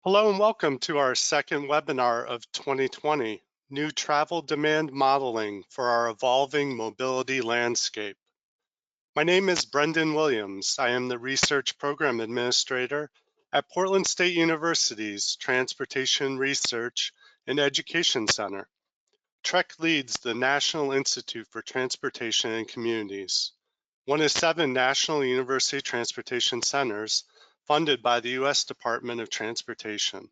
Hello and welcome to our second webinar of 2020, New Travel Demand Modeling for Our Evolving Mobility Landscape. My name is Brendan Williams. I am the Research Program Administrator at Portland State University's Transportation Research and Education Center. TREC leads the National Institute for Transportation and Communities, one of 7 national university transportation centers funded by the U.S. Department of Transportation.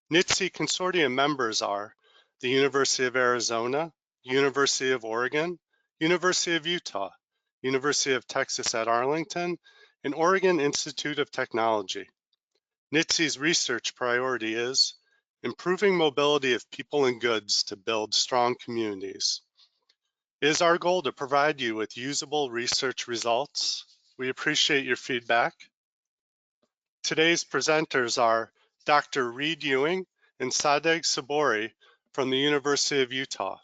NITC consortium members are the University of Arizona, University of Oregon, University of Utah, University of Texas at Arlington, and Oregon Institute of Technology. NITC's research priority is improving mobility of people and goods to build strong communities. It is our goal to provide you with usable research results. We appreciate your feedback. Today's presenters are Dr. Reid Ewing and Sadegh Sabouri from the University of Utah.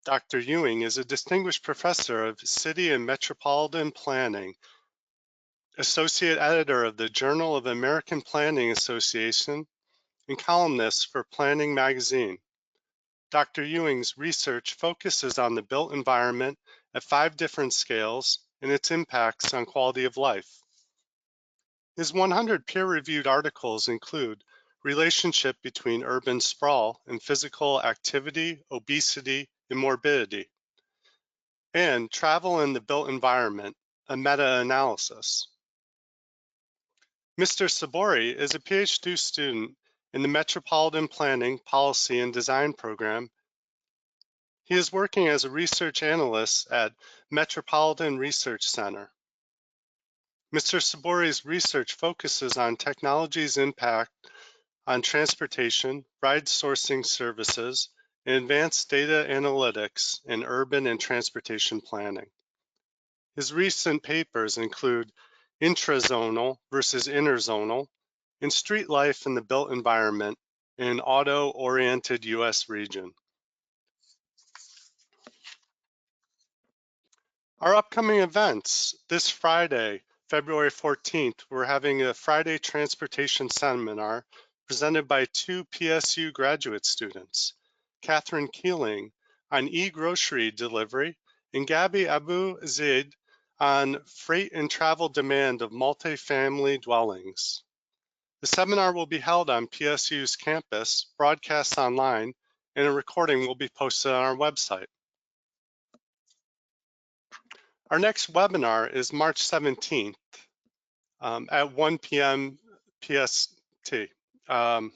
Dr. Ewing is a distinguished professor of city and metropolitan planning, associate editor of the Journal of American Planning Association, and columnist for Planning Magazine. Dr. Ewing's research focuses on the built environment at 5 different scales and its impacts on quality of life. His 100 peer-reviewed articles include relationship between urban sprawl and physical activity, obesity, and morbidity, and travel in the built environment, a meta-analysis. Mr. Sabouri is a PhD student in the Metropolitan Planning, Policy, and Design program. He is working as a research analyst at Metropolitan Research Center. Mr. Sabouri's research focuses on technology's impact on transportation, ride sourcing services, and advanced data analytics in urban and transportation planning. His recent papers include intrazonal versus interzonal and street life in the built environment in an auto-oriented U.S. region. Our upcoming events this Friday, February 14th, we're having a Friday Transportation Seminar presented by 2 PSU graduate students, Catherine Keeling on e-grocery delivery and Gabby Abu Zaid on freight and travel demand of multifamily dwellings. The seminar will be held on PSU's campus, broadcast online, and a recording will be posted on our website. Our next webinar is March 17th at 1 p.m. PST. Dr.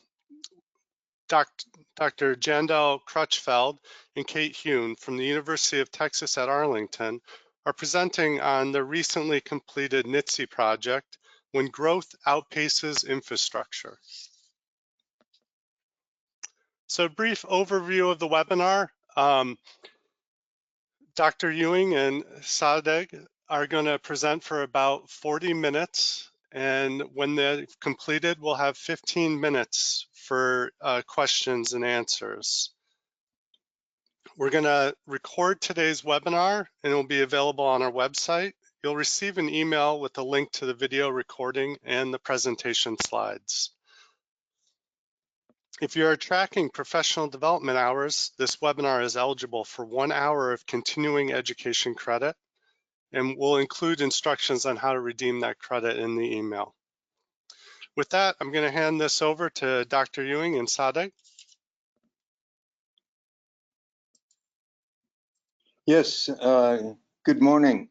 Jandel Crutchfeld and Kate Hune from the University of Texas at Arlington are presenting on the recently completed NITC project, When Growth Outpaces Infrastructure. So a brief overview of the webinar. Dr. Ewing and Sadegh are going to present for about 40 minutes, and when they're completed, we'll have 15 minutes for questions and answers. We're going to record today's webinar, and it will be available on our website. You'll receive an email with a link to the video recording and the presentation slides. If you are tracking professional development hours, this webinar is eligible for 1 hour of continuing education credit, and we'll include instructions on how to redeem that credit in the email. With that, I'm going to hand this over to Dr. Ewing and Sadegh. Yes, good morning.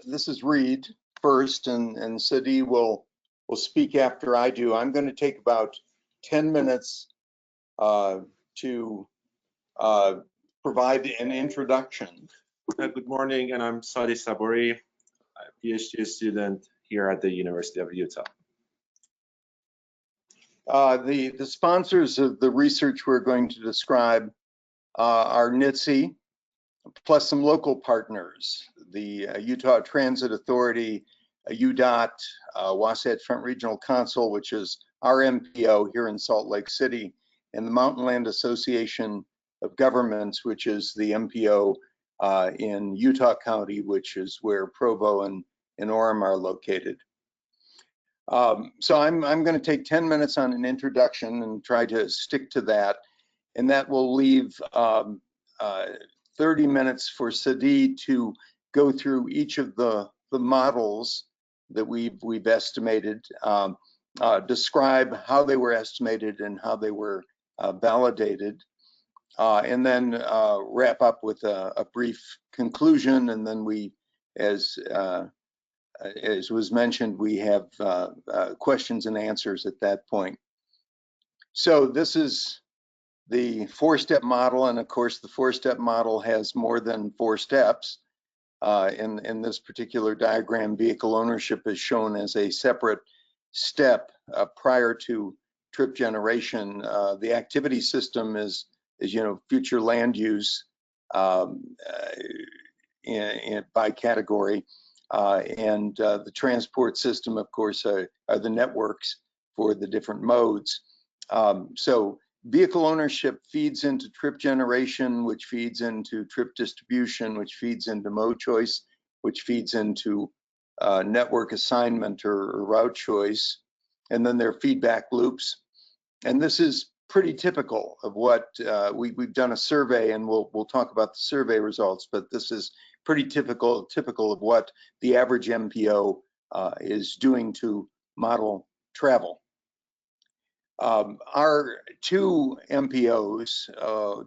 This is Reid first, and Sadegh will speak after I do. I'm going to take about 10 minutes to provide an introduction. Good morning, and I'm Sadegh Sabouri, a PhD student here at the University of Utah. The sponsors of the research we're going to describe are NITC, plus some local partners, the Utah Transit Authority, UDOT, Wasatch Front Regional Council, which is our MPO here in Salt Lake City, and the Mountailand Association of Governments, which is the MPO in Utah County, which is where Provo and Orem are located. So I'm going to take 10 minutes on an introduction and try to stick to that. And that will leave 30 minutes for Sadegh to go through each of the models that we've estimated, describe how they were estimated and how they were validated, and then wrap up with a brief conclusion. And then we, as was mentioned, we have questions and answers at that point. So this is the 4-step model, and of course the 4-step model has more than 4 steps. In this particular diagram, vehicle ownership is shown as a separate step prior to trip generation. The activity system is future land use by category, and the transport system, of course, are the networks for the different modes. So vehicle ownership feeds into trip generation, which feeds into trip distribution, which feeds into mode choice, which feeds into network assignment or route choice. And then there are feedback loops. And this is pretty typical of what we've done a survey, and we'll talk about the survey results, but this is pretty typical of what the average MPO is doing to model travel. Our 2 MPOs,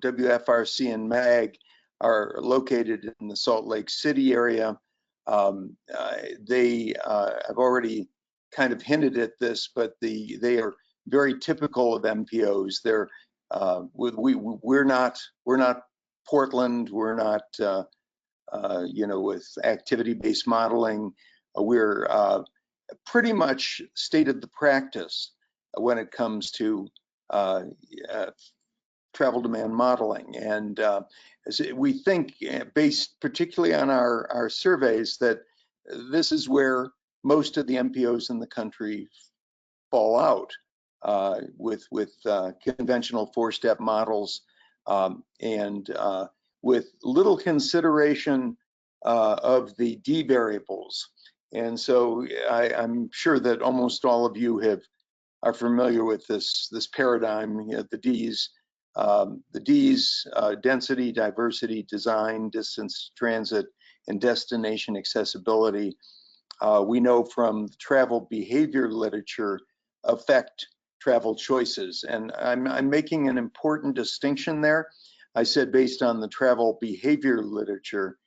WFRC and MAG, are located in the Salt Lake City area. They have already kind of hinted at this, but they are very typical of MPOs. They're we're not Portland. We're not with activity-based modeling. We're pretty much state of the practice when it comes to travel demand modeling. And we think, based particularly on our surveys, that this is where most of the MPOs in the country fall out with conventional 4-step models, and with little consideration of the D variables. And so I'm sure that almost all of you are familiar with this paradigm, the Ds. The Ds, density, diversity, design, distance, transit, and destination accessibility, we know from the travel behavior literature, affect travel choices. And I'm making an important distinction there. I said based on the travel behavior literature,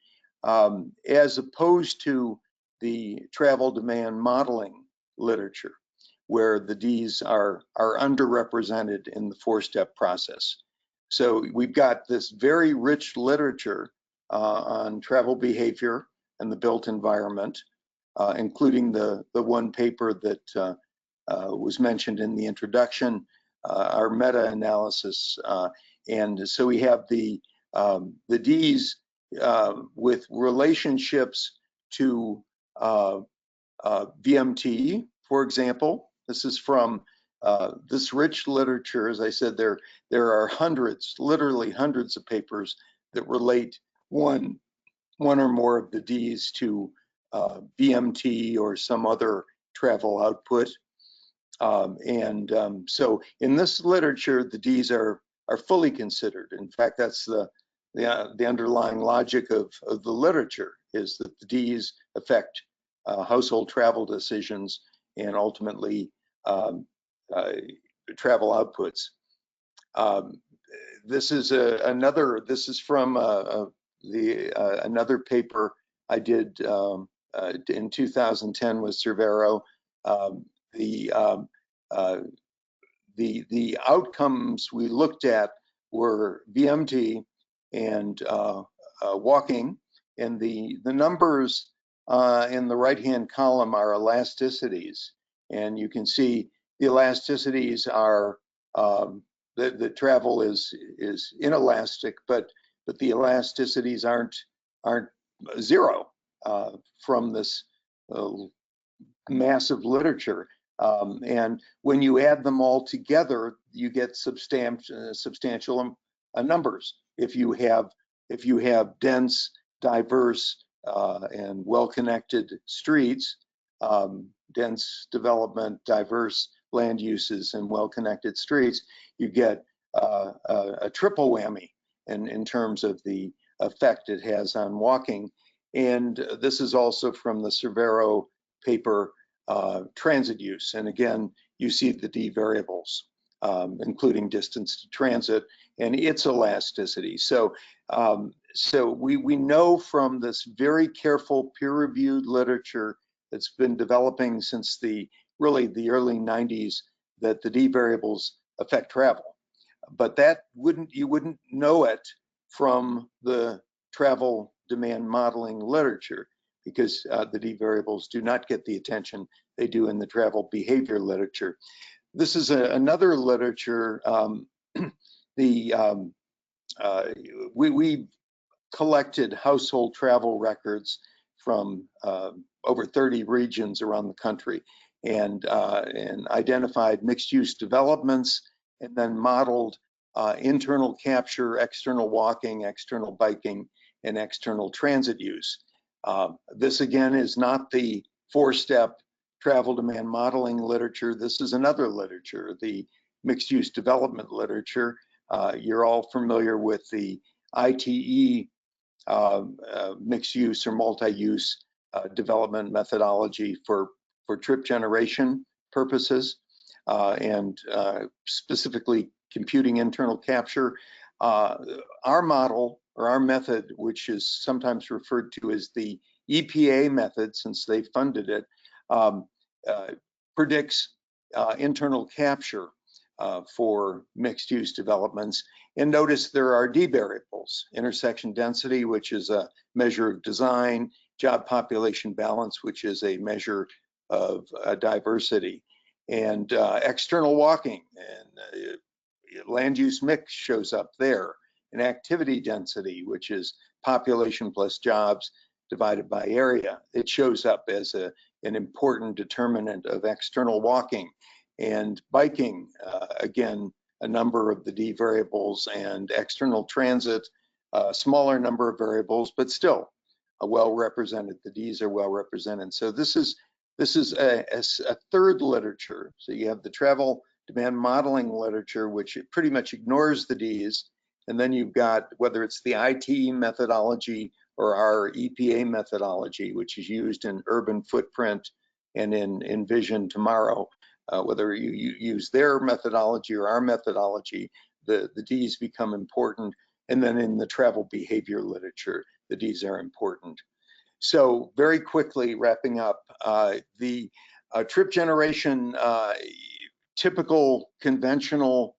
as opposed to the travel demand modeling literature, where the Ds are underrepresented in the 4-step process. So we've got this very rich literature on travel behavior and the built environment, including the one paper that was mentioned in the introduction, our meta-analysis. And so we have the Ds with relationships to VMT, for example. This is from this rich literature. As I said, there are hundreds, literally hundreds of papers that relate one or more of the Ds to VMT or some other travel output. So in this literature, the Ds are fully considered. In fact, that's the underlying logic of the literature, is that the Ds affect household travel decisions and ultimately travel outputs. This is from another paper I did in 2010 with Cervero. The outcomes we looked at were VMT and walking, and the numbers in the right-hand column are elasticities, and you can see the elasticities are the travel is inelastic, but the elasticities aren't zero from this massive literature. And when you add them all together, you get substantial numbers. If you have dense, diverse, and well-connected streets, dense development, diverse land uses, and well-connected streets, you get a triple whammy in terms of the effect it has on walking. And this is also from the Cervero paper, transit use. And again, you see the D variables, including distance to transit and its elasticity. So, we know from this very careful peer-reviewed literature that's been developing since really the early 90s that the D variables affect travel. But that you wouldn't know it from the travel demand modeling literature, because the D variables do not get the attention they do in the travel behavior literature. This is another literature. We collected household travel records from over 30 regions around the country, and identified mixed-use developments, and then modeled internal capture, external walking, external biking, and external transit use. This again is not the 4-step travel demand modeling literature. This is another literature, the mixed-use development literature. You're all familiar with the ITE mixed-use or multi-use development methodology for trip generation purposes, and specifically computing internal capture. Our model, or our method, which is sometimes referred to as the EPA method since they funded it, predicts internal capture for mixed-use developments. And notice there are D variables: intersection density, which is a measure of design; job population balance, which is a measure of diversity; and external walking and land use mix shows up there; and activity density, which is population plus jobs divided by area. It shows up as an important determinant of external walking. And biking, again, a number of the D variables, and external transit, a smaller number of variables, but still well represented. The Ds are well represented. So this is a third literature. So you have the travel demand modeling literature, which pretty much ignores the Ds, and then you've got, whether it's the IT methodology or our EPA methodology, which is used in urban footprint and in Vision Tomorrow. Whether you use their methodology or our methodology, the Ds become important. And then in the travel behavior literature, the Ds are important. So very quickly wrapping up, the trip generation, typical conventional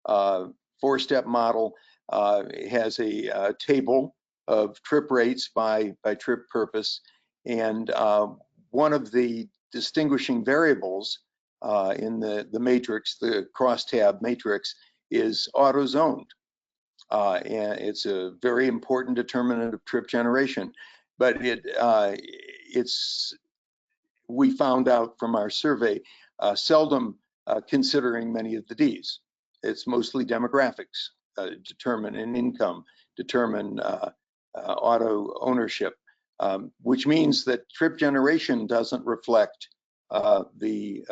4-step model has a table of trip rates by trip purpose. And one of the distinguishing variables in the matrix, the crosstab matrix, is auto-zoned. And it's a very important determinant of trip generation. But we found out from our survey, seldom considering many of the Ds. It's mostly demographics determine, and income determine auto ownership, which means that trip generation doesn't reflect the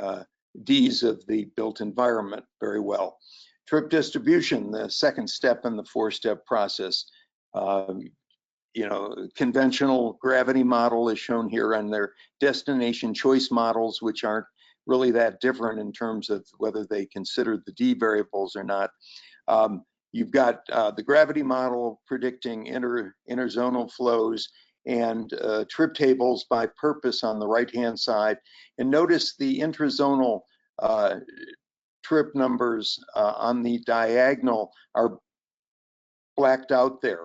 Ds of the built environment very well. Trip distribution, the second step in the 4-step process, conventional gravity model is shown here on their destination choice models, which aren't really that different in terms of whether they consider the D variables or not. You've got the gravity model predicting interzonal flows, and trip tables by purpose on the right-hand side. And notice the intrazonal trip numbers on the diagonal are blacked out there.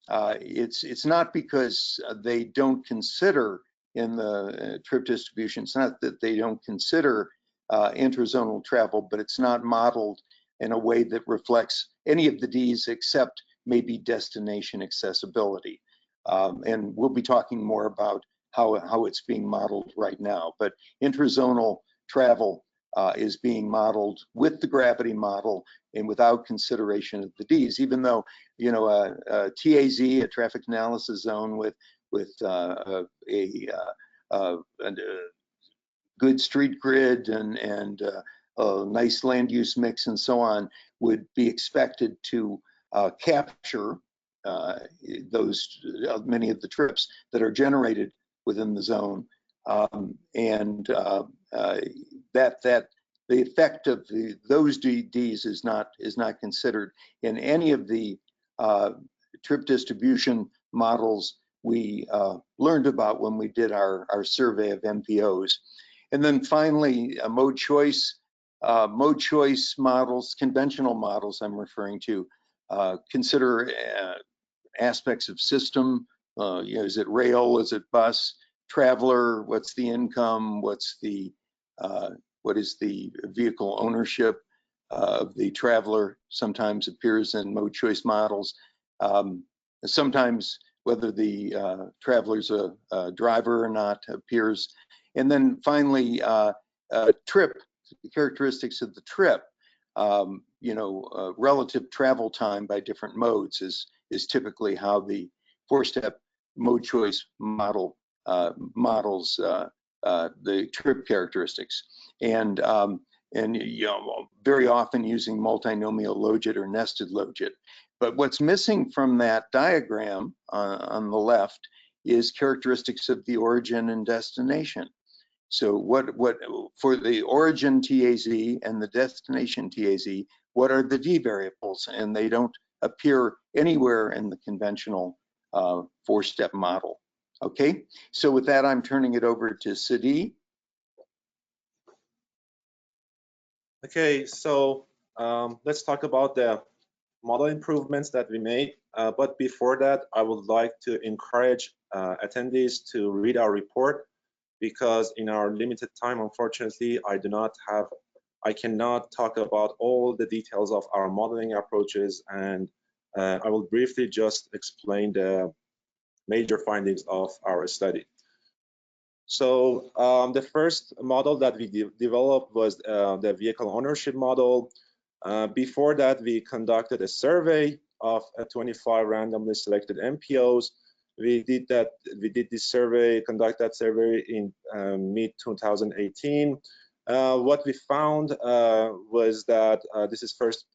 It's not because they don't consider in the trip distribution, it's not that they don't consider intrazonal travel, but it's not modeled in a way that reflects any of the Ds except maybe destination accessibility. And we'll be talking more about how it's being modeled right now. But intrazonal travel is being modeled with the gravity model and without consideration of the Ds, even though, a TAZ, a traffic analysis zone with a good street grid and a nice land use mix and so on would be expected to capture those many of the trips that are generated within the zone, that the effect of those DDs is not considered in any of the trip distribution models we learned about when we did our survey of MPOs. And then finally, mode choice models, conventional models I'm referring to, consider aspects of system. Is it rail? Is it bus? Traveler? What's the income? What is the vehicle ownership of the traveler? Sometimes appears in mode choice models. Sometimes whether the traveler's a driver or not appears. And then finally, trip, the characteristics of the trip. Relative travel time by different modes is typically how the 4-step mode choice model models the trip characteristics, and very often using multinomial logit or nested logit. But what's missing from that diagram on the left is characteristics of the origin and destination. So what for the origin TAZ and the destination TAZ, what are the V variables? And they don't appear anywhere in the conventional 4-step model. Okay, so with that, I'm turning it over to Sadegh. Okay, so let's talk about the model improvements that we made. But before that, I would like to encourage attendees to read our report, because in our limited time, unfortunately, I cannot talk about all the details of our modeling approaches, and I will briefly just explain the major findings of our study. So the first model that we developed was the vehicle ownership model. Before that, we conducted a survey of 25 randomly selected MPOs. We did this survey, conduct that survey in mid-2018. What we found was that this is first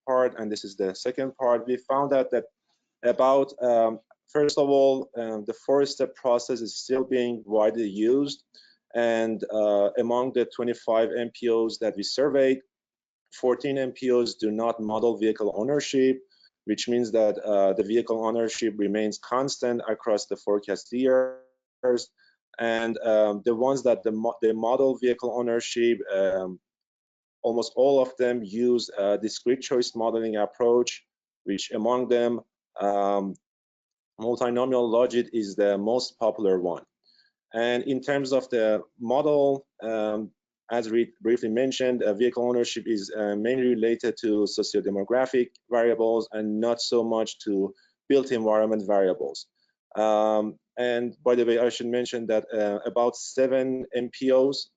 part and this is the second part. We found out that about first of all, the 4-step process is still being widely used, and among the 25 MPOs that we surveyed, 14 MPOs do not model vehicle ownership, which means that the vehicle ownership remains constant across the forecast years. And the ones that they model vehicle ownership, almost all of them use a discrete choice modeling approach, which among them, multinomial logit is the most popular one. And in terms of the model, as Reid briefly mentioned, vehicle ownership is mainly related to socio-demographic variables and not so much to built environment variables. And by the way, I should mention that about 7 MPOs,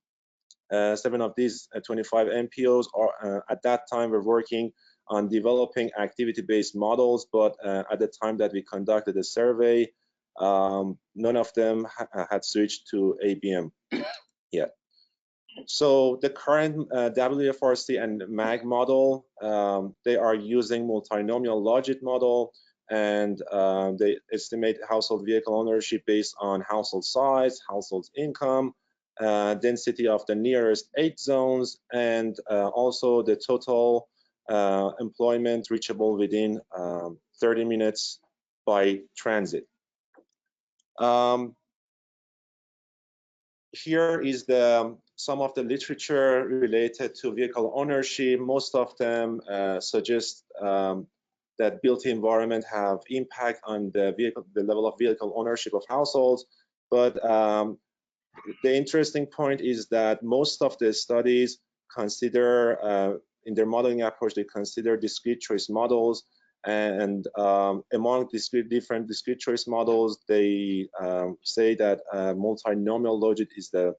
7 of these 25 MPOs are at that time were working on developing activity-based models, but at the time that we conducted the survey, none of them had switched to ABM yet. So the current WFRC and MAG model, they are using multinomial logit model, and they estimate household vehicle ownership based on household size, household income, density of the nearest 8 zones, and also the total employment reachable within 30 minutes by transit. Here is some of the literature related to vehicle ownership. Most of them suggest that built environment have impact on the level of vehicle ownership of households. But the interesting point is that most of the studies consider, in their modeling approach, they consider discrete choice models. And among different discrete choice models, they say that multinomial logit is the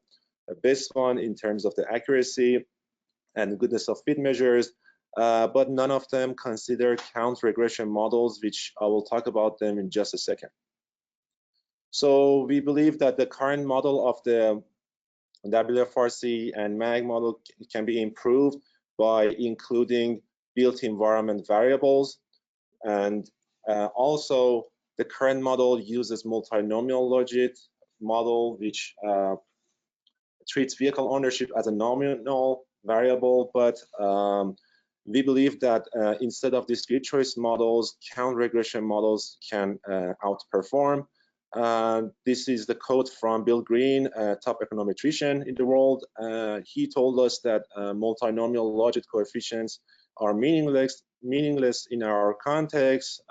best one in terms of the accuracy and goodness of fit measures, but none of them consider count regression models, which I will talk about them in just a second. So we believe that the current model of the WFRC and MAG model can be improved by including built environment variables. And also, the current model uses multinomial Logit model, which treats vehicle ownership as a nominal variable, but we believe that instead of discrete choice models, count regression models can outperform. This is the quote from Bill Green, top econometrician in the world. He told us that multinomial Logit coefficients are meaningless in our context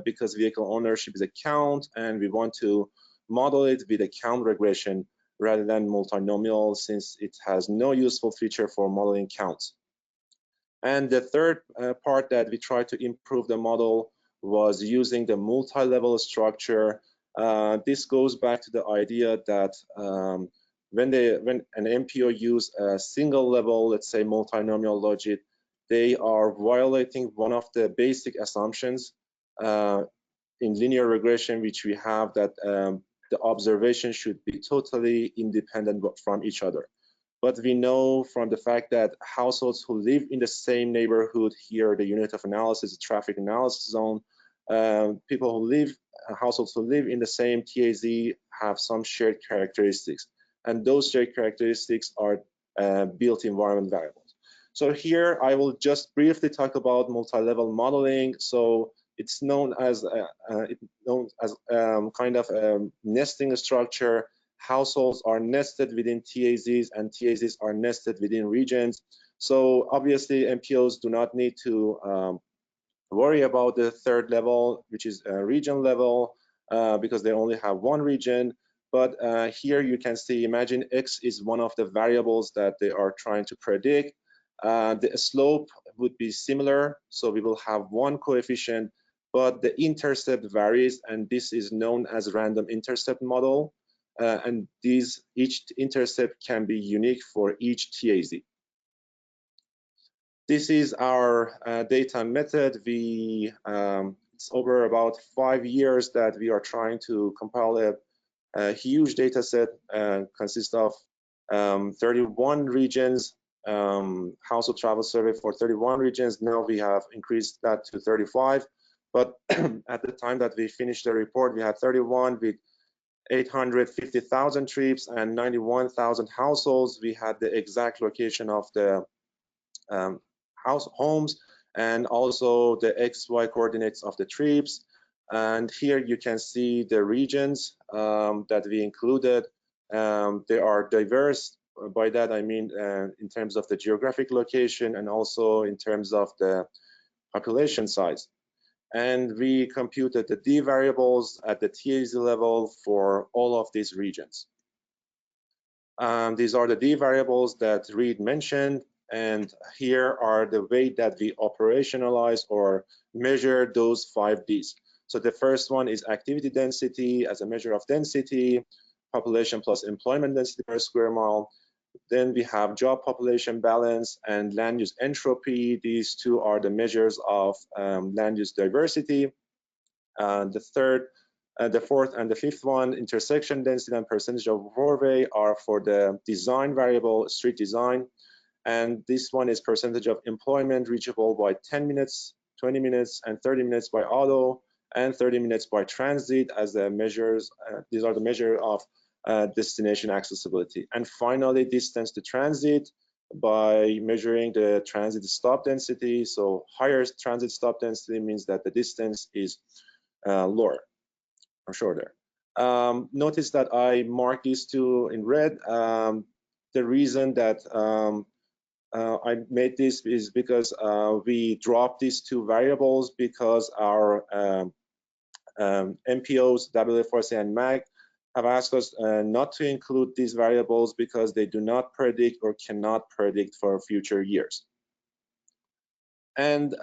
because vehicle ownership is a count, and we want to model it with a count regression rather than multinomial, since it has no useful feature for modeling counts. And the third part that we tried to improve the model was using the multi-level structure. This goes back to the idea that when an MPO use a single level, let's say multinomial Logit, they are violating one of the basic assumptions in linear regression, which we have, that the observation should be totally independent from each other. But we know from the fact that households who live in the same neighborhood, here the unit of analysis is traffic analysis zone, households who live in the same TAZ have some shared characteristics, and those shared characteristics are built environment variables. So here I will just briefly talk about multi-level modeling. So it's known as kind of a nesting structure. Households are nested within TAZs, and TAZs are nested within regions. So obviously MPOs do not need to worry about the third level, which is a region level, because they only have one region. But here you can see, imagine X is one of the variables that they are trying to predict. The slope would be similar, so we will have one coefficient, but the intercept varies, and this is known as random intercept model. And each intercept can be unique for each TAZ. This is our data method. It's over about 5 years that we are trying to compile a huge data set, consists of 31 regions, household travel survey for 31 regions. Now we have increased that to 35, but at the time that we finished the report, we had 31 with 850,000 trips and 91,000 households. We had the exact location of the homes and also the XY coordinates of the trips. And here you can see the regions that we included. They are diverse. By that I mean in terms of the geographic location and also in terms of the population size. And we computed the D variables at the TAZ level for all of these regions. These are the D variables that Reid mentioned, and here are the way that we operationalize or measure those 5 Ds. So the first one is activity density as a measure of density, population plus employment density per square mile. Then we have job population balance and land use entropy. These two are the measures of land use diversity. The fourth and the fifth one, intersection density and percentage of roadway, are for the design variable, street design. And this one is percentage of employment reachable by 10 minutes, 20 minutes, and 30 minutes by auto, and 30 minutes by transit as the measures. These are the measure of destination accessibility. And finally, distance to transit by measuring the transit stop density. So higher transit stop density means that the distance is lower or shorter. Notice that I marked these two in red. The reason that I made this is because we dropped these two variables because our MPOs, WFRC and MAG, have asked us not to include these variables because they do not predict or cannot predict for future years. And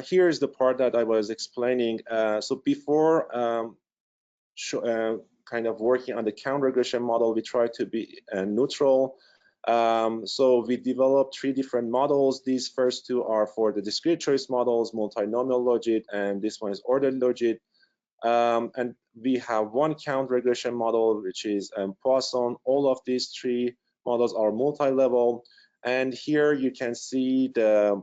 here's the part that I was explaining. So before kind of working on the count regression model, we tried to be neutral. So we developed 3 different models. These first 2 are for the discrete choice models, multinomial Logit, and this one is ordered Logit. And we have one count regression model, which is Poisson. All of these 3 models are multi-level. And here you can see the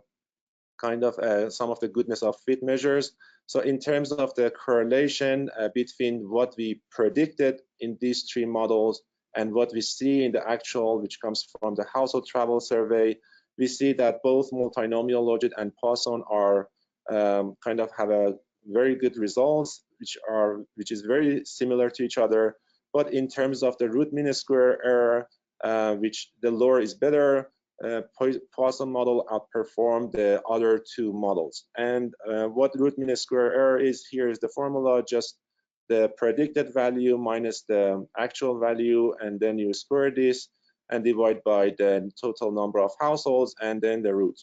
kind of some of the goodness of fit measures. So in terms of the correlation between what we predicted in these three models and what we see in the actual, which comes from the household travel survey, we see that both multinomial Logit and Poisson are kind of have a very good results, which is very similar to each other. But in terms of the root mean square error, which the lower is better, Poisson model outperformed the other two models. And what root mean square error is, here is the formula, just the predicted value minus the actual value, and then you square this and divide by the total number of households and then the root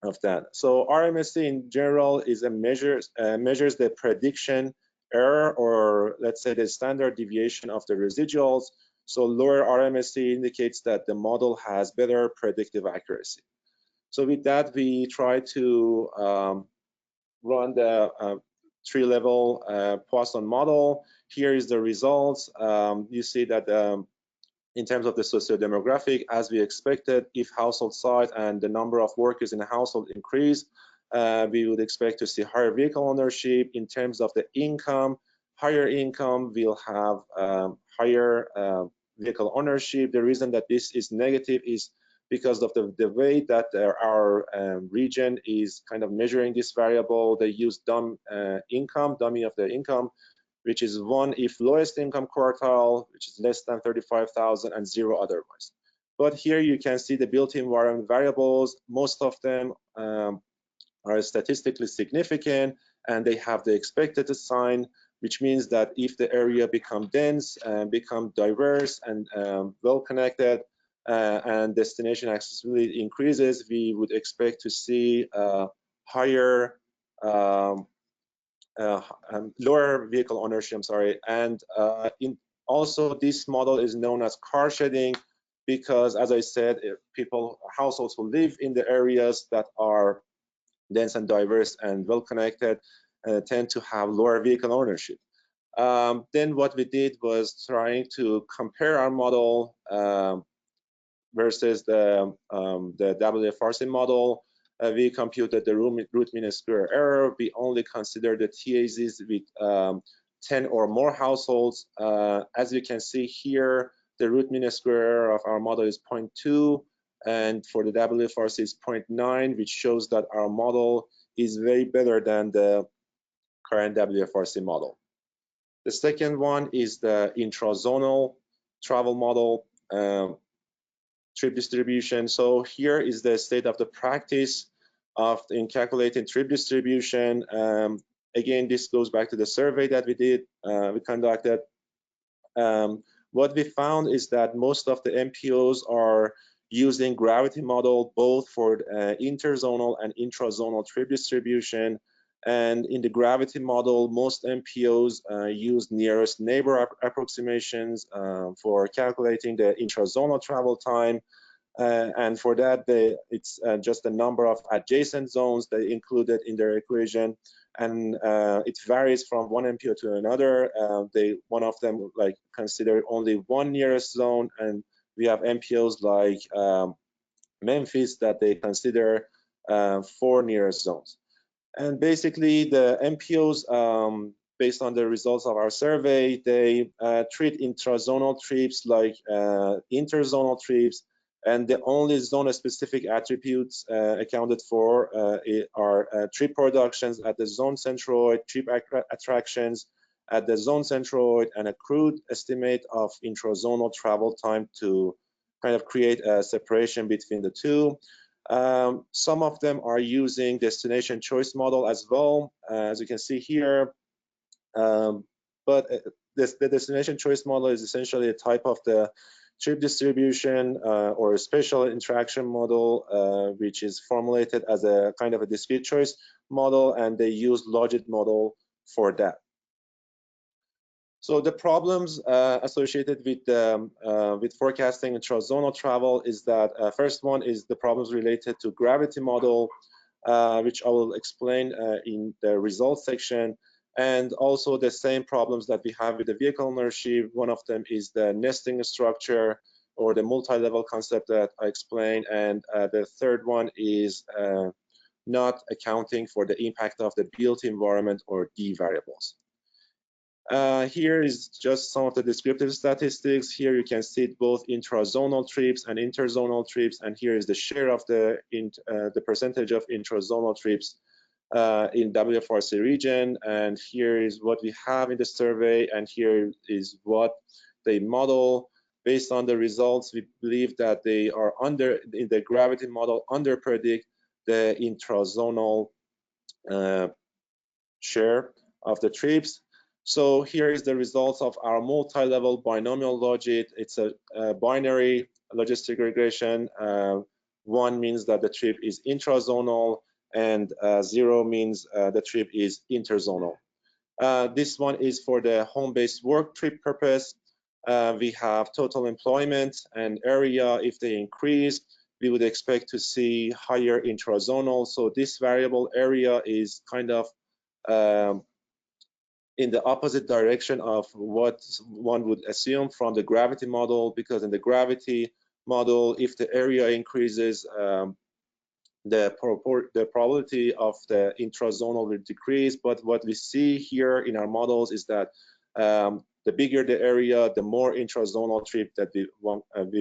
of that. So RMSE in general is a measures the prediction error, or let's say the standard deviation of the residuals. So lower RMSE indicates that the model has better predictive accuracy. So with that, we try to run the three-level Poisson model. Here is the results. You see that in terms of the socio-demographic, as we expected, if household size and the number of workers in a household increase, we would expect to see higher vehicle ownership. In terms of the income, higher income will have higher vehicle ownership. The reason that this is negative is because of the way that our region is kind of measuring this variable. They use dummy of the income, which is 1 if lowest income quartile, which is less than 35,000, and 0 otherwise. But here you can see the built-in environment variables. Most of them are statistically significant, and they have the expected sign, which means that if the area become dense and become diverse and well connected, and destination accessibility increases, we would expect to see higher lower vehicle ownership, and also this model is known as car shedding, because as I said, households who live in the areas that are dense and diverse and well connected tend to have lower vehicle ownership. Then what we did was trying to compare our model versus the WFRC model. We computed the root mean square error. We only consider the TAZs with 10 or more households. As you can see here, the root mean square error of our model is 0.2, and for the WFRC is 0.9, which shows that our model is way better than the current WFRC model. The second one is the intrazonal travel model. Trip distribution. So here is the state of the practice in calculating trip distribution. Again, this goes back to the survey that we conducted. What we found is that most of the MPOs are using gravity model both for interzonal and intrazonal trip distribution. And in the gravity model, most MPOs use nearest neighbor approximations for calculating the intrazonal travel time. And for that, it's just the number of adjacent zones they included in their equation. And it varies from one MPO to another. One of them consider only one nearest zone, and we have MPOs like Memphis that they consider 4 nearest zones. And basically, the MPOs, based on the results of our survey, they treat intrazonal trips like interzonal trips, and the only zone-specific attributes accounted for are trip productions at the zone centroid, trip attractions at the zone centroid, and a crude estimate of intrazonal travel time to kind of create a separation between the two. Some of them are using destination choice model as well, as you can see here. But the destination choice model is essentially a type of the trip distribution or a spatial interaction model, which is formulated as a kind of a discrete choice model, and they use Logit model for that. So the problems associated with forecasting intrazonal travel is that first one is the problems related to gravity model, which I will explain in the results section, and also the same problems that we have with the vehicle ownership. One of them is the nesting structure, or the multi-level concept that I explained, and the third one is not accounting for the impact of the built environment or D variables. Here is just some of the descriptive statistics. Here you can see both intrazonal trips and interzonal trips, and here is the share of the percentage of intrazonal trips in WFRC region, and here is what we have in the survey, and here is what they model. Based on the results, we believe that they are in the gravity model, under predict the intrazonal share of the trips. So here is the results of our multi-level binomial logit. It's a binary logistic regression. 1 means that the trip is intrazonal, and 0 means the trip is interzonal. This one is for the home-based work trip purpose. We have total employment and area. If they increase, we would expect to see higher intrazonal. So this variable area is kind of in the opposite direction of what one would assume from the gravity model, because in the gravity model, if the area increases, the probability of the intrazonal will decrease. But what we see here in our models is that the bigger the area, the more intrazonal trip that we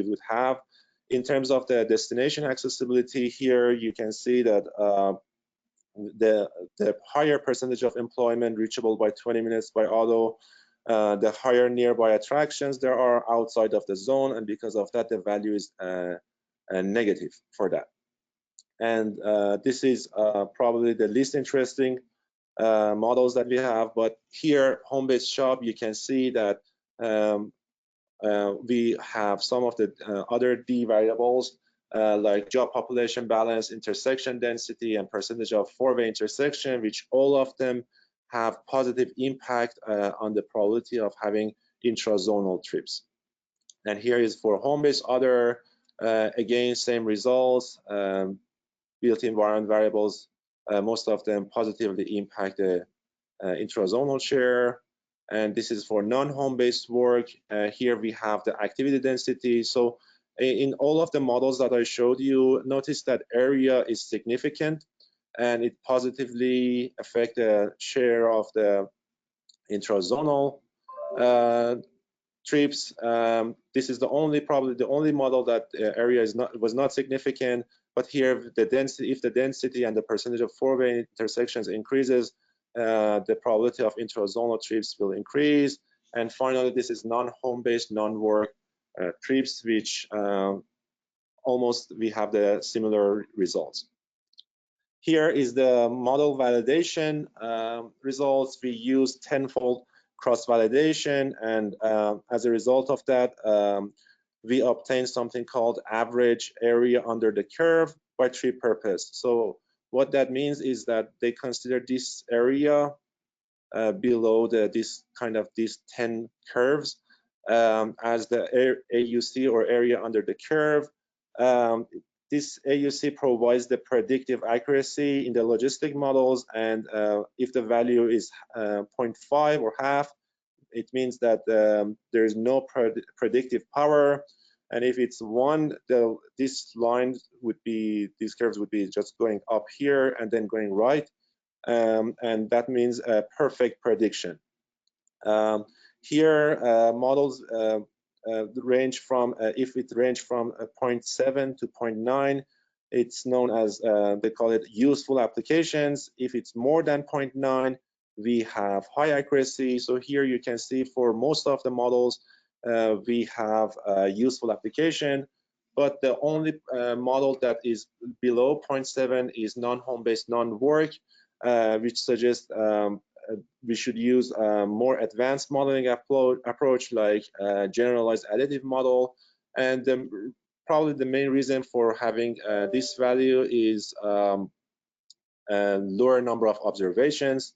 would have. In terms of the destination accessibility, here you can see that the higher percentage of employment reachable by 20 minutes by auto, the higher nearby attractions there are outside of the zone, and because of that, the value is negative for that. And this is probably the least interesting models that we have, but here, home-based shop, you can see that we have some of the other D variables like job population balance, intersection density, and percentage of four-way intersection, which all of them have positive impact on the probability of having intrazonal trips. And here is for home-based other, again, same results, built environment variables, most of them positively impact the intrazonal share. And this is for non-home-based work. Here we have the activity density. So in all of the models that I showed you, notice that area is significant, and it positively affects the share of the intrazonal trips. This is probably the only model that area was not significant. But here, the density, if the density and the percentage of four-way intersections increases, the probability of intrazonal trips will increase. And finally, this is non-home-based, non-work trips, which almost we have the similar results. Here is the model validation results. We use tenfold cross-validation, and as a result of that, we obtain something called average area under the curve by trip purpose. So what that means is that they consider this area below these 10 curves as the AUC, or area under the curve. This AUC provides the predictive accuracy in the logistic models, and if the value is 0.5 or half, it means that there is no predictive power. And if it's 1, these curves would be just going up here and then going right, and that means a perfect prediction. Here, models range from, if it range from 0.7 to 0.9, it's known as, they call it useful applications. If it's more than 0.9, we have high accuracy. So here you can see for most of the models, we have a useful application, but the only model that is below 0.7 is non-home-based, non-work, which suggests we should use a more advanced modeling approach like generalized additive model. And probably the main reason for having this value is a lower number of observations.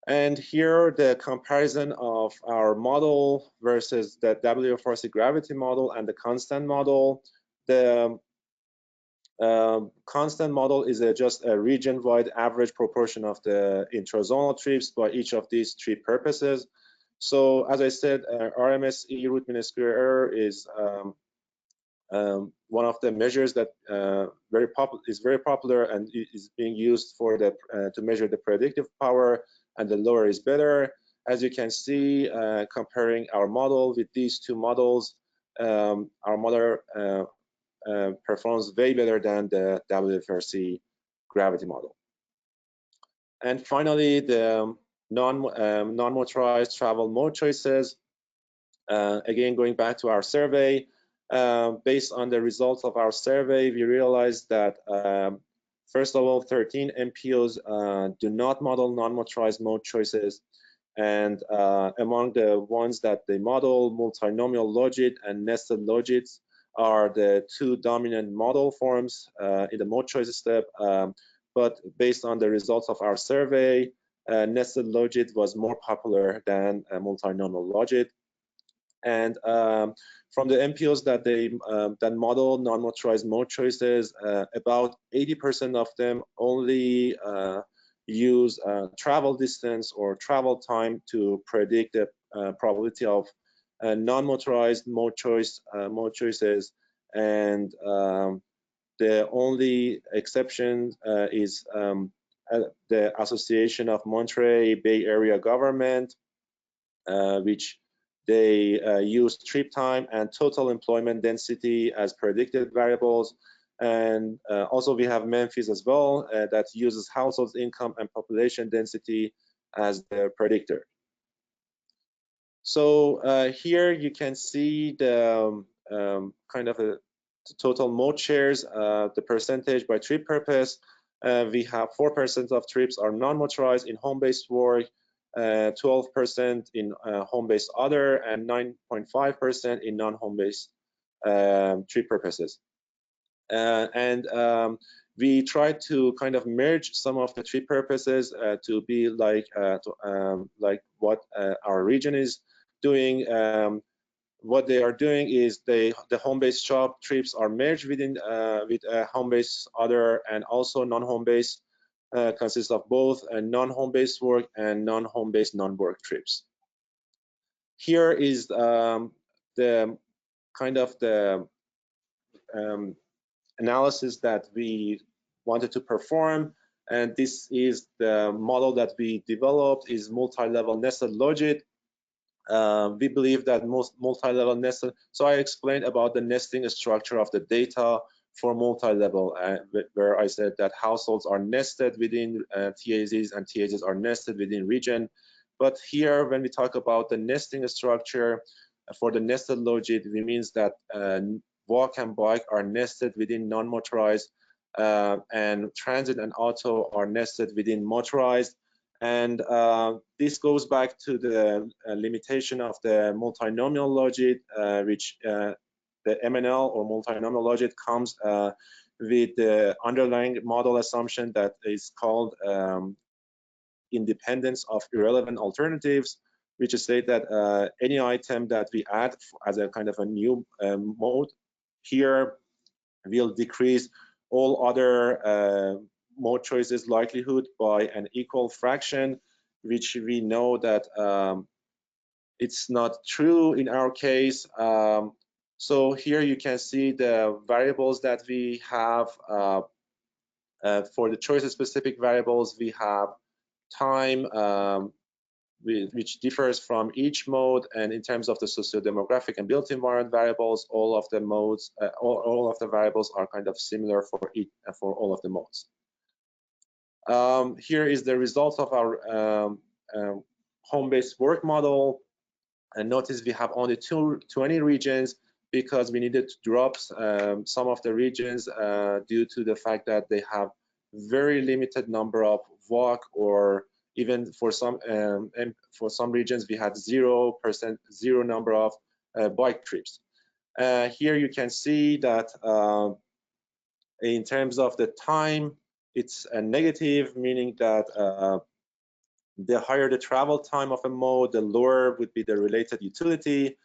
And here, the comparison of our model versus the WFRC gravity model and the constant model. The constant model is just a region-wide average proportion of the intrazonal trips by each of these trip purposes. So as I said, RMSE, root mean square error, is one of the measures that is very popular and is being used for the to measure the predictive power, and the lower is better. As you can see, comparing our model with these two models, our model performs way better than the WFRC gravity model. And finally, the non-motorized travel mode choices. Again, going back to our survey, based on the results of our survey, we realized that first of all, 13 MPOs do not model non-motorized mode choices. And among the ones that they model, multinomial logit and nested logits are the two dominant model forms in the mode choice step. But based on the results of our survey, nested logit was more popular than multinomial logit. And from the MPOs that they that model non-motorized mode choices, about 80% of them only use travel distance or travel time to predict the probability of non-motorized mode choices, and the only exception is the Association of Monterey Bay Area Government, which they use trip time and total employment density as predicted variables. And also we have Memphis as well, that uses household income and population density as the predictor. So here you can see the kind of a total mode shares, the percentage by trip purpose. We have 4% of trips are non-motorized in home-based work, 12% in home-based other, and 9.5% in non-home-based trip purposes. We try to kind of merge some of the trip purposes to be like what our region is doing. What they are doing is the home-based job trips are merged within with home-based other, and also non-home-based consists of both non-home-based work and non-home-based non-work trips. Here is the kind of the analysis that we wanted to perform, and this is the model that we developed, is multi-level nested logit. We believe that most multi-level nested, so I explained about the nesting structure of the data for multi-level, where I said that households are nested within TAZs and TAZs are nested within region. But here, when we talk about the nesting structure for the nested logit, it means that walk and bike are nested within non-motorized, and transit and auto are nested within motorized. And this goes back to the limitation of the multinomial logit, which the MNL or multinomial logit comes with the underlying model assumption that is called independence of irrelevant alternatives, which is state that any item that we add as a kind of a new mode here will decrease all other mode choices likelihood by an equal fraction, which we know that it's not true in our case. So here you can see the variables that we have. For the choice specific variables, we have time, which differs from each mode, and in terms of the socio-demographic and built environment variables, all of the modes, all of the variables are kind of similar for all of the modes. Here is the result of our home-based work model, and notice we have only 20 regions because we needed to drop some of the regions due to the fact that they have very limited number of walk, or even for some regions we had 0% number of bike trips. Here you can see that in terms of the time, it's a negative, meaning that the higher the travel time of a mode, the lower would be the related utility.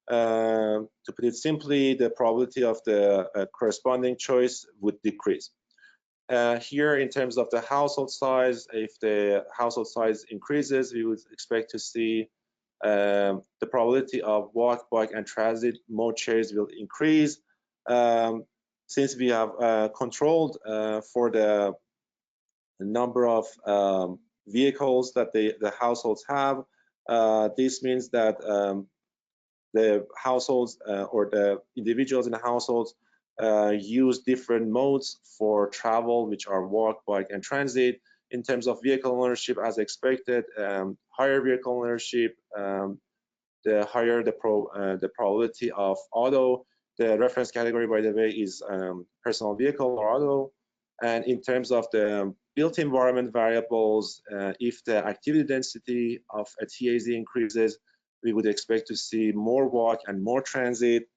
To put it simply, the probability of the corresponding choice would decrease. Here, in terms of the household size, if the household size increases, we would expect to see the probability of walk, bike, and transit mode shares will increase. Since we have controlled for the number of vehicles that the households have, this means that the households or the individuals in the households use different modes for travel, which are walk, bike, and transit. In terms of vehicle ownership, as expected, higher vehicle ownership, the higher the probability of auto. The reference category, by the way, is personal vehicle or auto. And in terms of the built environment variables, if the activity density of a TAZ increases, we would expect to see more walk and more transit.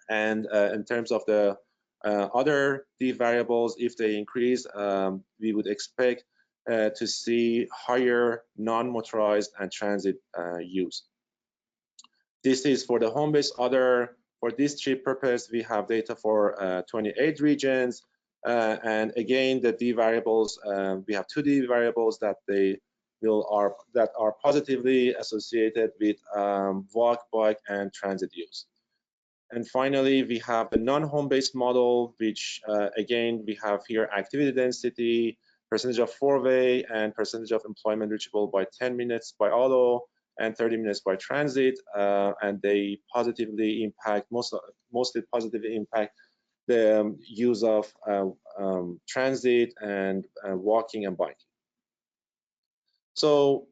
And in terms of the other D variables, if they increase, we would expect to see higher non-motorized and transit use. This is for the home-based other. For this trip purpose, we have data for 28 regions. And again, the D variables, we have 2 D variables that are positively associated with walk, bike, and transit use. And finally, we have the non-home-based model, which again, we have here activity density, percentage of four-way, and percentage of employment reachable by 10 minutes by auto and 30 minutes by transit. And they positively impact, mostly positively impact the use of transit and walking and biking. So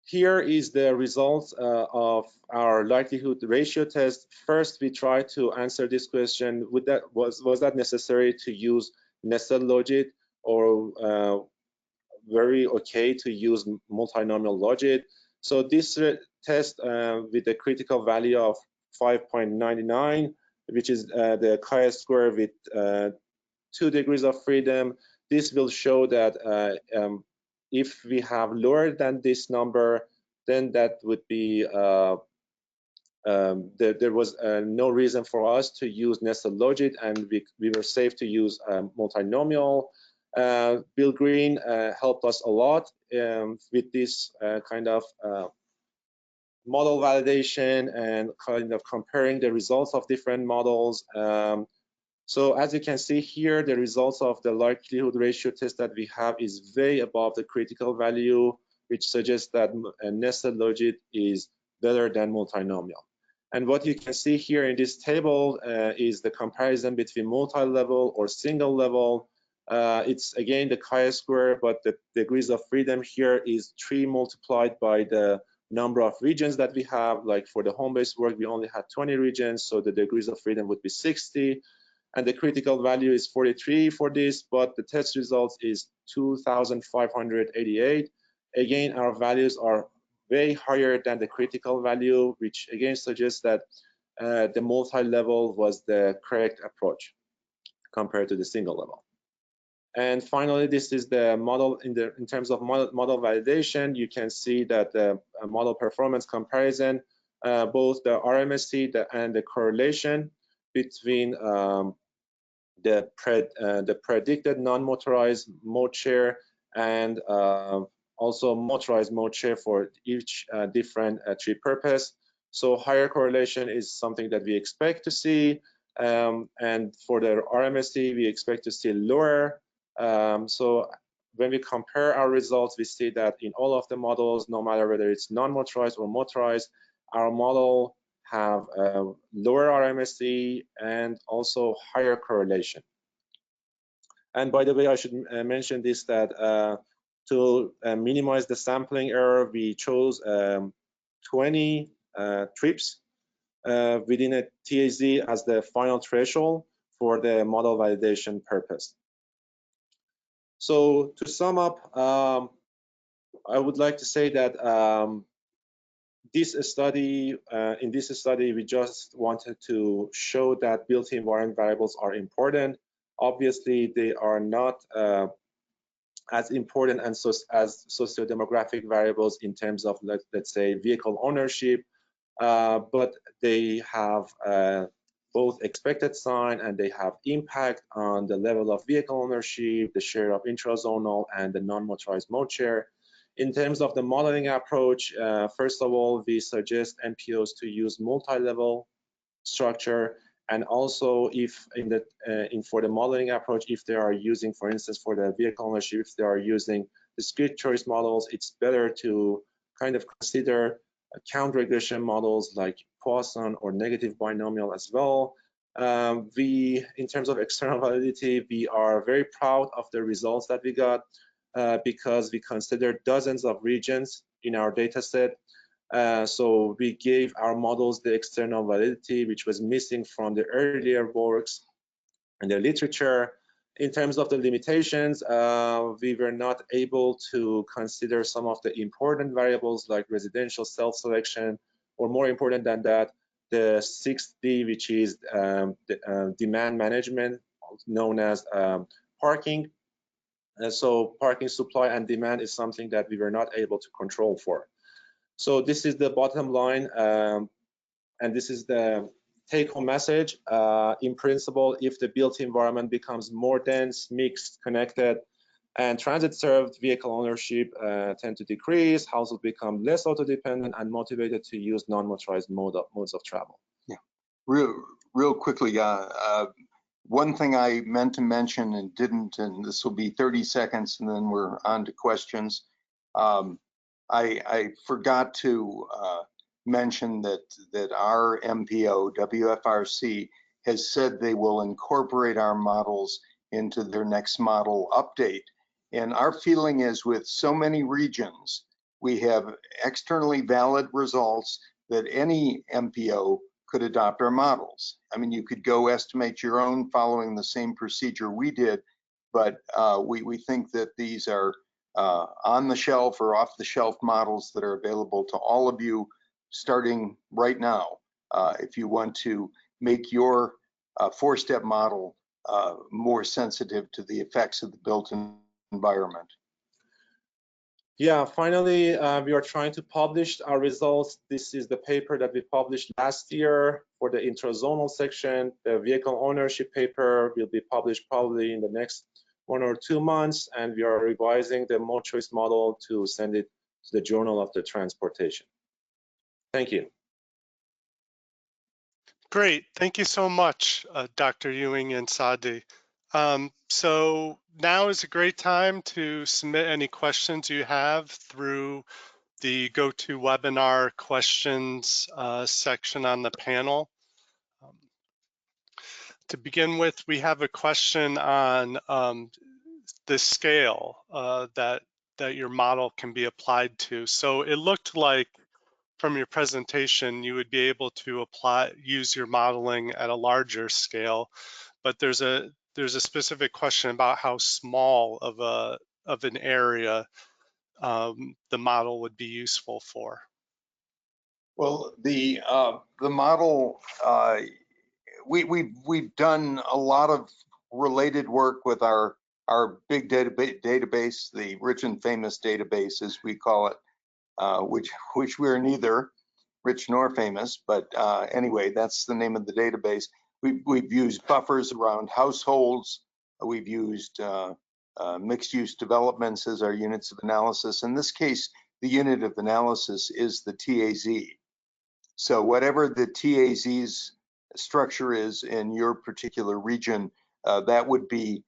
here is the results of our likelihood ratio test. First, we tried to answer this question: was that necessary to use nested logit, or very okay to use multinomial logit? So this test with a critical value of 5.99, which is the chi-square with 2 degrees of freedom, this will show that if we have lower than this number, then that would be there was no reason for us to use nested logit, and we were safe to use multinomial. Bill Green helped us a lot with this kind of model validation and kind of comparing the results of different models. So as you can see here, the results of the likelihood ratio test that we have is way above the critical value, which suggests that a nested logit is better than multinomial. And what you can see here in this table is the comparison between multi-level or single level. It's again the chi-square, but the degrees of freedom here is 3 multiplied by the number of regions that we have. Like for the home-based work, we only had 20 regions, so the degrees of freedom would be 60. And the critical value is 43 for this, but the test results is 2,588. Again, our values are way higher than the critical value, which again suggests that the multi-level was the correct approach compared to the single level. And finally, this is the model in terms of model validation. You can see that the model performance comparison, both the RMSE and the correlation between the predicted non-motorized mode share and also motorized mode share for each different trip purpose. So higher correlation is something that we expect to see, and for the RMSE, we expect to see lower. So when we compare our results, we see that in all of the models, no matter whether it's non-motorized or motorized, our model have lower RMSE and also higher correlation. And by the way, I should mention this, that to minimize the sampling error, we chose 20 trips within a TAZ as the final threshold for the model validation purpose. So to sum up, I would like to say that in this study, we just wanted to show that built environment variables are important. Obviously, they are not as important as socio-demographic variables in terms of, let's say, vehicle ownership, but they have both expected sign and they have impact on the level of vehicle ownership, the share of intrazonal and the non-motorized mode share. In terms of the modeling approach, first of all, we suggest MPOs to use multi-level structure, and also if for the modeling approach, if they are using, for instance, for the vehicle ownership, if they are using discrete choice models, it's better to kind of consider count regression models like Poisson or negative binomial as well. In terms of external validity, we are very proud of the results that we got because we considered dozens of regions in our data set. So we gave our models the external validity, which was missing from the earlier works and the literature. In terms of the limitations, we were not able to consider some of the important variables like residential self-selection, or more important than that, the 6D, which is demand management, known as parking. So parking supply and demand is something that we were not able to control for. So this is the bottom line, and this is the take-home message. In principle, if the built environment becomes more dense, mixed, connected, and transit-served, vehicle ownership tend to decrease, households become less auto-dependent and motivated to use non-motorized modes of travel. Yeah, real quickly, one thing I meant to mention and didn't, and this will be 30 seconds and then we're on to questions. I forgot to mention that our MPO, WFRC, has said they will incorporate our models into their next model update. And our feeling is, with so many regions, we have externally valid results that any MPO could adopt our models. I mean, you could go estimate your own following the same procedure we did, but we think that these are on the shelf or off the shelf models that are available to all of you starting right now if you want to make your four-step model more sensitive to the effects of the built environment. Yeah, finally, we are trying to publish our results. This is the paper that we published last year for the intrazonal section. The vehicle ownership paper will be published probably in the next 1 or 2 months, and we are revising the mode choice model to send it to the Journal of the Transportation. Thank you. Great, thank you so much, Dr. Ewing and Sadegh. So now is a great time to submit any questions you have through the GoToWebinar questions section on the panel. To begin with, we have a question on the scale that your model can be applied to. So it looked like from your presentation, you would be able to use your modeling at a larger scale, but there's a specific question about how small of an area the model would be useful for. Well, the model, we've done a lot of related work with our big database, the rich and famous database, as we call it, which we're neither rich nor famous, but anyway, that's the name of the database. We've used buffers around households. We've used mixed-use developments as our units of analysis. In this case, the unit of analysis is the TAZ. So whatever the TAZ's structure is in your particular region, that would be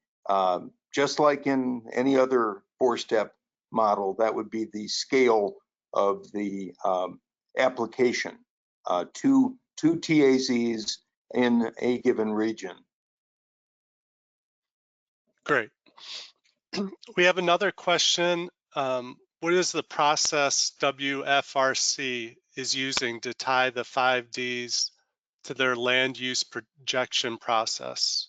just like in any other four-step model, that would be the scale of the application, two TAZs in a given region. Great. We have another question. What is the process WFRC is using to tie the 5Ds to their land use projection process?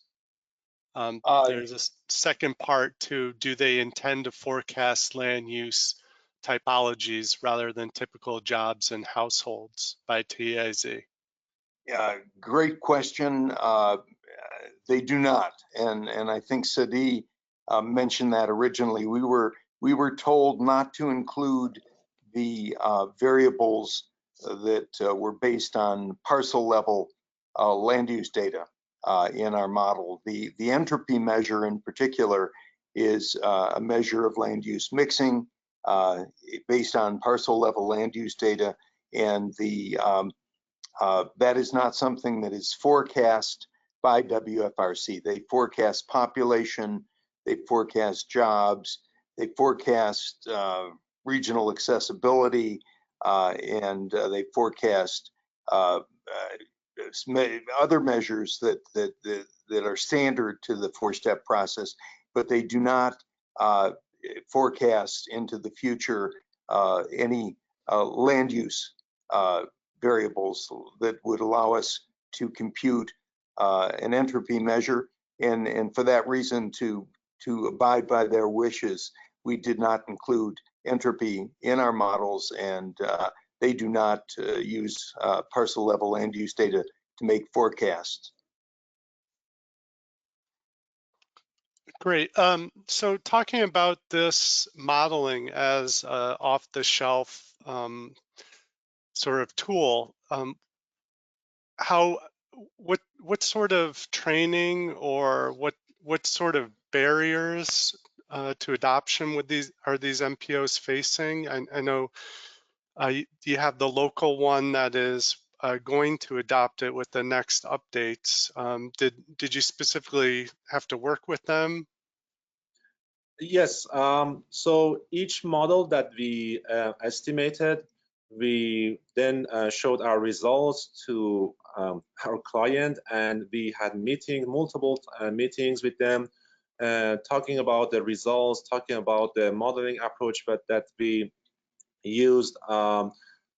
There's a second part to, do they intend to forecast land use typologies rather than typical jobs and households by TAZ? Yeah, great question. They do not, and I think Sadegh mentioned that originally. We were told not to include the variables that were based on parcel level land use data in our model. The entropy measure in particular is a measure of land use mixing, based on parcel level land use data, and that is not something that is forecast by WFRC. They forecast population, they forecast jobs, they forecast regional accessibility, and they forecast other measures that are standard to the four-step process, but they do not forecast into the future any land use variables that would allow us to compute an entropy measure, and for that reason, to abide by their wishes, we did not include entropy in our models, and they do not use parcel level land use data to make forecasts. Great. So talking about this modeling as off-the-shelf sort of tool, what sort of training or what sort of barriers to adoption are these MPOs facing? I know you have the local one that is going to adopt it with the next updates. Did you specifically have to work with them? Yes. So each model that we estimated, we then showed our results to our client, and we had multiple meetings with them, talking about the results, talking about the modeling approach that we used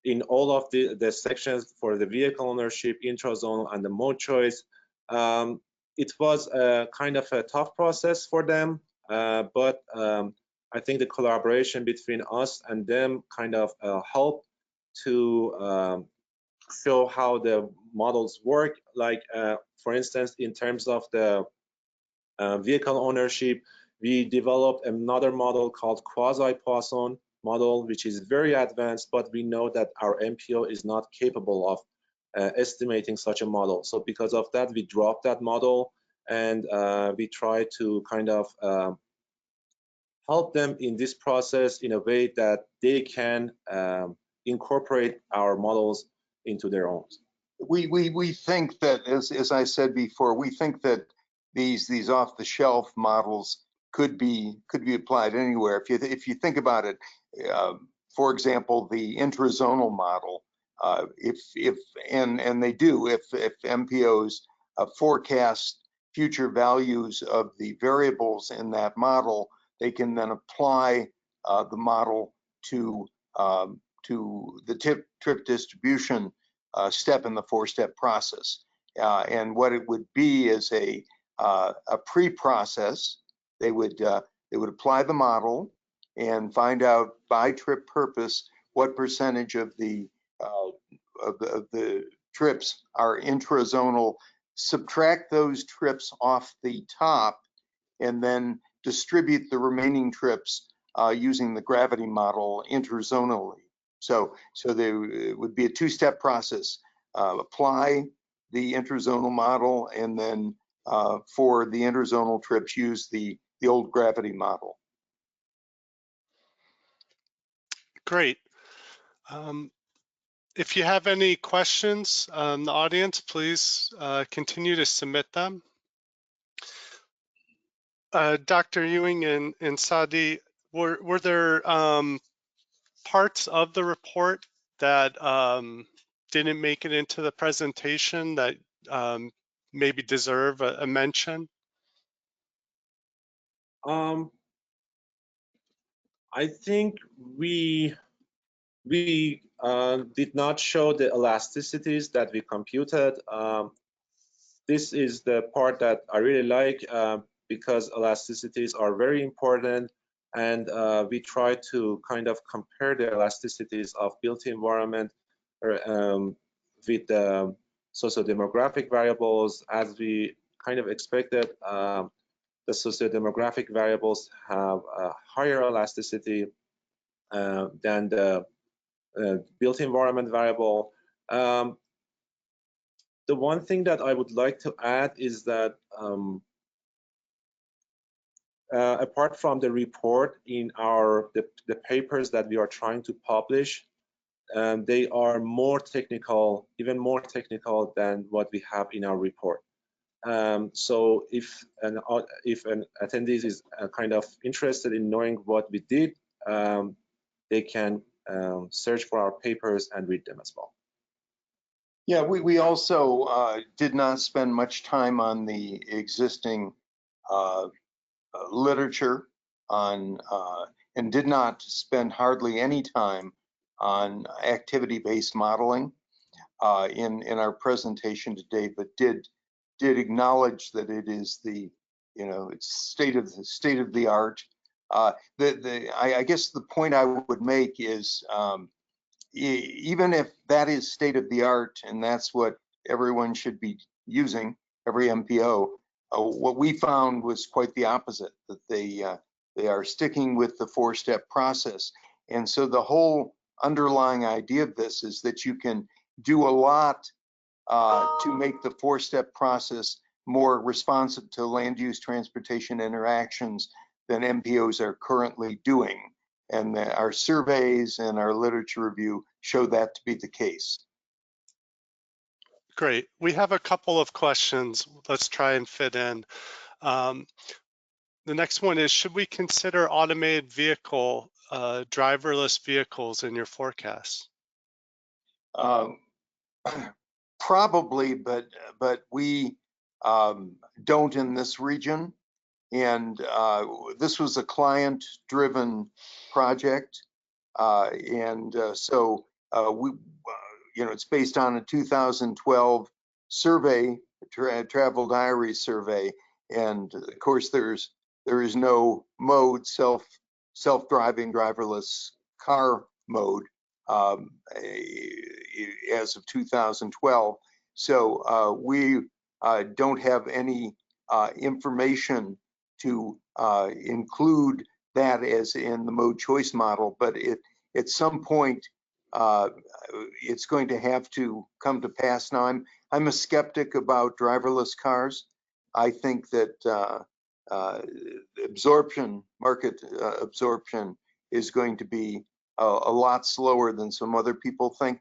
in all of the sections for the vehicle ownership, intrazonal, and the mode choice. It was a kind of a tough process for them, but I think the collaboration between us and them kind of helped to show how the models work. Like, for instance, in terms of the vehicle ownership, we developed another model called quasi-Poisson model, which is very advanced, but we know that our MPO is not capable of estimating such a model. So because of that, we dropped that model, and we try to kind of help them in this process in a way that they can incorporate our models into their own. We think that, as I said before, we think that these off-the-shelf models could be applied anywhere. If you think about it, for example, the intrazonal model, if MPOs forecast future values of the variables in that model, they can then apply the model to the trip distribution step in the four-step process. And what it would be is a pre-process. They would apply the model and find out by trip purpose what percentage of the trips are intrazonal, subtract those trips off the top, and then distribute the remaining trips using the gravity model intrazonally. So there would be a two-step process. Apply the intrazonal model, and then for the intrazonal trips, use the old gravity model. Great. If you have any questions, the audience, please continue to submit them. Dr. Ewing and Sadegh, were there parts of the report that didn't make it into the presentation that maybe deserve a mention? I think we did not show the elasticities that we computed. This is the part that I really like, because elasticities are very important, and we try to kind of compare the elasticities of built environment with the socio-demographic variables. As we kind of expected, the socio-demographic variables have a higher elasticity than the built environment variable. The one thing that I would like to add is that apart from the report in the papers that we are trying to publish, they are more technical, even more technical than what we have in our report. So if an attendee is kind of interested in knowing what we did, they can search for our papers and read them as well. Yeah, we also did not spend much time on the existing literature on and did not spend hardly any time on activity-based modeling in our presentation today, but did acknowledge that it is the it's state of the art. I guess the point I would make is even if that is state of the art and that's what everyone should be using, every MPO, what we found was quite the opposite, that they are sticking with the four-step process. And so the whole underlying idea of this is that you can do a lot to make the four-step process more responsive to land use transportation interactions than MPOs are currently doing. And our surveys and our literature review show that to be the case. Great. We have a couple of questions. Let's try and fit in. The next one is, should we consider automated vehicle, driverless vehicles in your forecast? Probably, but we don't in this region. And this was a client-driven project, so we, it's based on a 2012 survey, travel diary survey, and of course there is no mode, self-driving driverless car mode as of 2012. So we don't have any information to include that as in the mode choice model, but at some point it's going to have to come to pass. Now I'm a skeptic about driverless cars. I think that market absorption is going to be a lot slower than some other people think.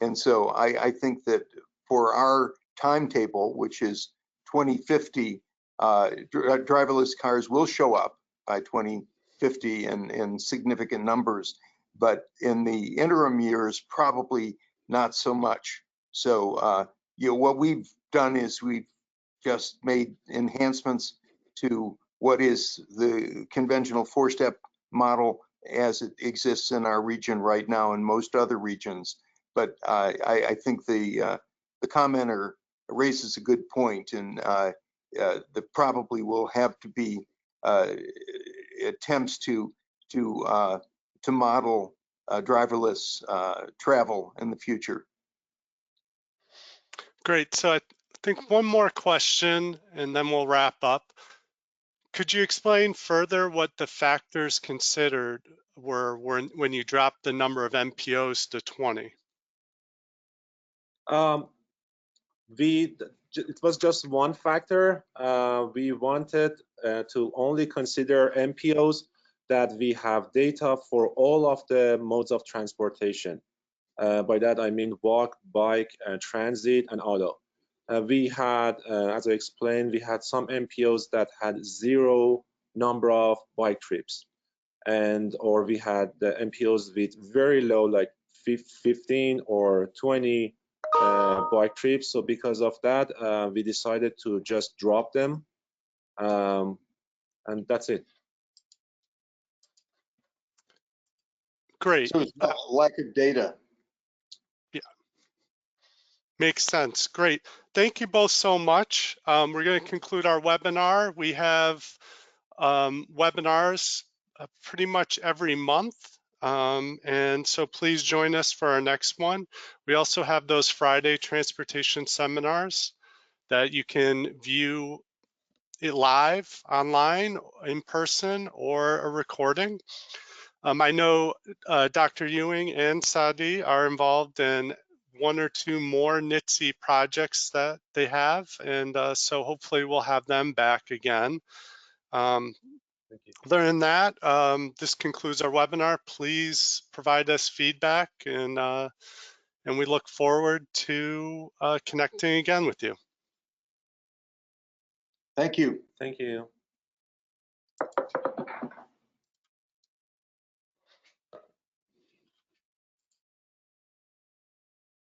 And so I think that for our timetable, which is 2050, driverless cars will show up by 2050 in significant numbers, but in the interim years, probably not so much. So, what we've done is we've just made enhancements to what is the conventional four-step model as it exists in our region right now and most other regions. But I think the commenter raises a good point, and there probably will have to be attempts to model driverless travel in the future. Great. So I think one more question and then we'll wrap up. Could you explain further what the factors considered were when you dropped the number of MPOs to 20? It was just one factor. We wanted to only consider MPOs that we have data for all of the modes of transportation. By that I mean walk, bike, transit, and auto. We had, as I explained, we had some MPOs that had 0 number of bike trips, or we had the MPOs with very low, like 15 or 20 bike trips. So because of that, we decided to just drop them, and that's it. Great. So it's lack of data. Yeah, makes sense. Great. Thank you both so much. We're going to conclude our webinar. We have webinars pretty much every month. And so please join us for our next one. We also have those Friday transportation seminars that you can view it live, online, in person, or a recording. I know Dr. Ewing and Sadegh are involved in 1 or 2 more NITC projects that they have, and so hopefully we'll have them back again. Thank you. Other than that, this concludes our webinar. Please provide us feedback, and we look forward to connecting again with you. Thank you. Thank you.